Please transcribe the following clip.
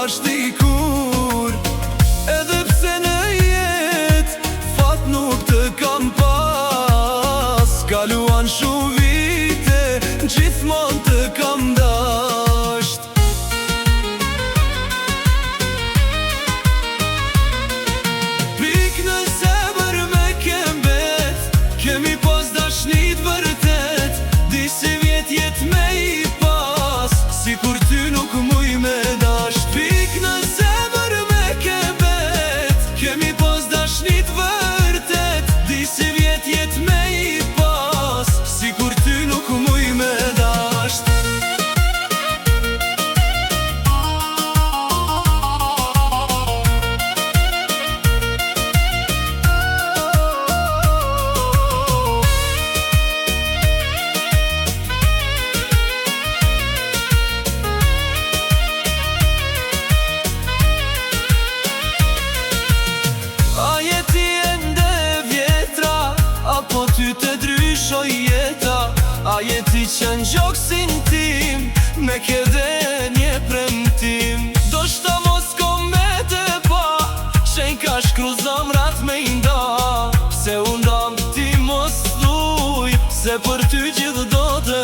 dash dikur. Edhe pse në jet fat nuk të kam pas, kaluan shumë vite, gjithmon të kam dasht. Pik në zemër me kembet, kemi pas dashnit vërtet. Disi vjet jet me i pas, si kur ty nuk muj me dasht. Pik në zemër me kembet, kemi pas dashnit vërtet. Disi vjet jet me i pas, si kur ty nuk muj me dasht. A jeti ende vjetra, apo ty të dryshoj jeta? A jeti qenë gjoksin tim, me kede një premtim? Do shta mos kom me të pa, qenj ka shkru zamrat me nda. Se undam ti mos thuj, se për ty gjithë do të